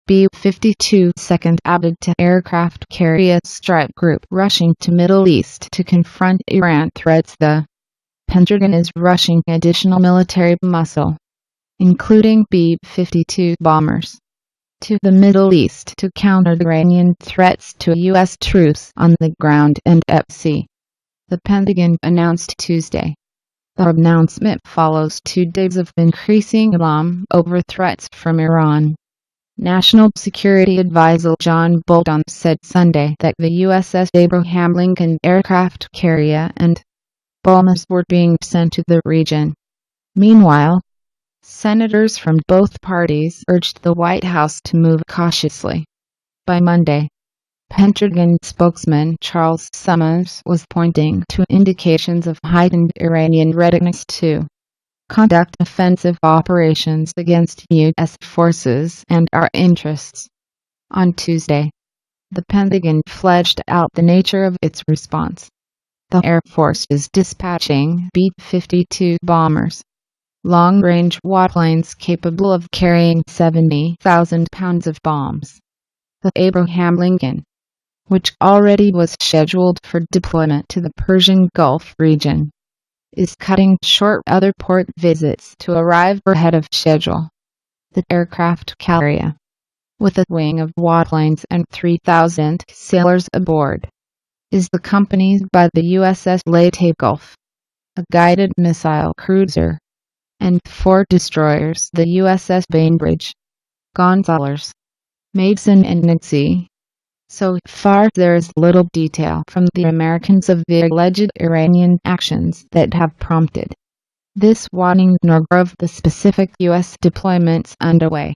B-52 second added to aircraft carrier strike group rushing to Middle East to confront Iran threats. The Pentagon is rushing additional military muscle, including B-52 bombers, to the Middle East to counter Iranian threats to U.S. troops on the ground and at sea, the Pentagon announced Tuesday. The announcement follows 2 days of increasing alarm over threats from Iran. National Security Advisor John Bolton said Sunday that the USS Abraham Lincoln aircraft carrier and bombers were being sent to the region. Meanwhile, senators from both parties urged the White House to move cautiously. By Monday, Pentagon spokesman Charles Summers was pointing to indications of heightened Iranian readiness to conduct offensive operations against U.S. forces and our interests. On Tuesday, the Pentagon fleshed out the nature of its response. The Air Force is dispatching B-52 bombers, long-range warplanes capable of carrying 70,000 pounds of bombs. The Abraham Lincoln, which already was scheduled for deployment to the Persian Gulf region, is cutting short other port visits to arrive ahead of schedule. The aircraft carrier, with a wing of warplanes and 3,000 sailors aboard, is accompanied by the USS Leyte Gulf, a guided missile cruiser, and 4 destroyers, the USS Bainbridge, Gonzales, Mason and Nixie. So far there is little detail from the Americans of the alleged Iranian actions that have prompted this warning nor of the specific U.S. deployments underway.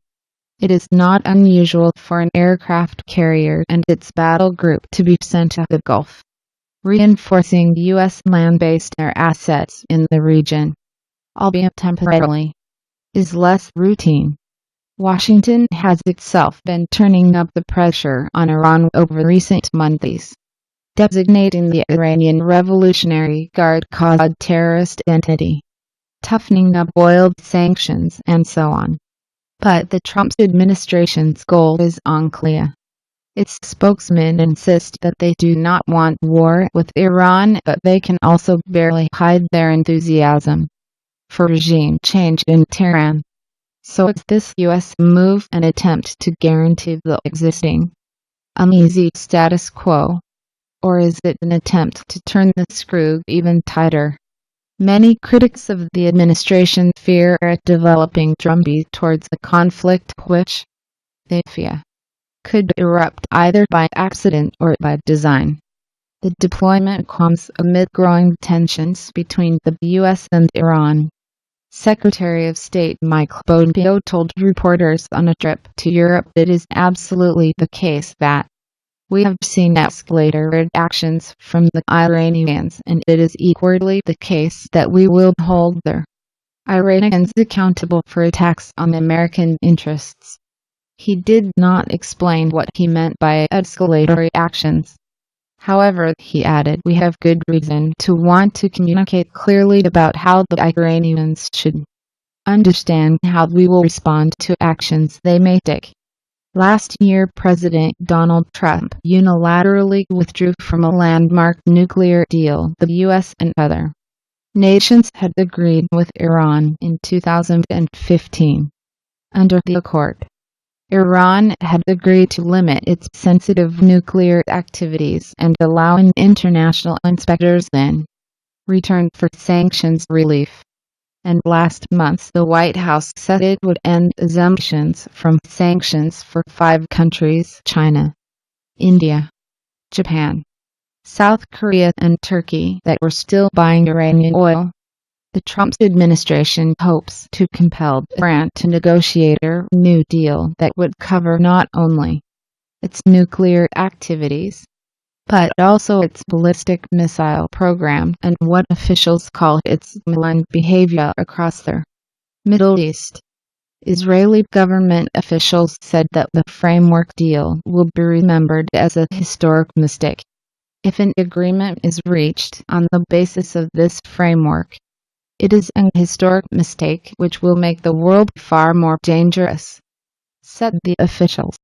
It is not unusual for an aircraft carrier and its battle group to be sent to the Gulf, reinforcing U.S. land-based air assets in the region, albeit temporarily, is less routine. Washington has itself been turning up the pressure on Iran over recent months, designating the Iranian Revolutionary Guard a terrorist entity, toughening up oil sanctions and so on. But the Trump administration's goal is unclear. Its spokesmen insist that they do not want war with Iran, but they can also barely hide their enthusiasm for regime change in Tehran. So is this U.S. move an attempt to guarantee the existing uneasy status quo, or is it an attempt to turn the screw even tighter? Many critics of the administration fear a developing drumbeat towards a conflict which, they fear, could erupt either by accident or by design. The deployment comes amid growing tensions between the U.S. and Iran. Secretary of State Mike Pompeo told reporters on a trip to Europe it is absolutely the case that we have seen escalated actions from the Iranians, and it is equally the case that we will hold the Iranians accountable for attacks on American interests. He did not explain what he meant by escalatory actions. However, he added, we have good reason to want to communicate clearly about how the Iranians should understand how we will respond to actions they may take. Last year, President Donald Trump unilaterally withdrew from a landmark nuclear deal the U.S. and other nations had agreed with Iran in 2015. Under the accord, Iran had agreed to limit its sensitive nuclear activities and allow international inspectors in return for sanctions relief. And last month the White House said it would end exemptions from sanctions for 5 countries: China, India, Japan, South Korea and Turkey that were still buying Iranian oil. The Trump administration hopes to compel Iran to negotiate a new deal that would cover not only its nuclear activities, but also its ballistic missile program and what officials call its malign behavior across the Middle East. Israeli government officials said that the framework deal will be remembered as a historic mistake if an agreement is reached on the basis of this framework. It is an historic mistake which will make the world far more dangerous, said the officials.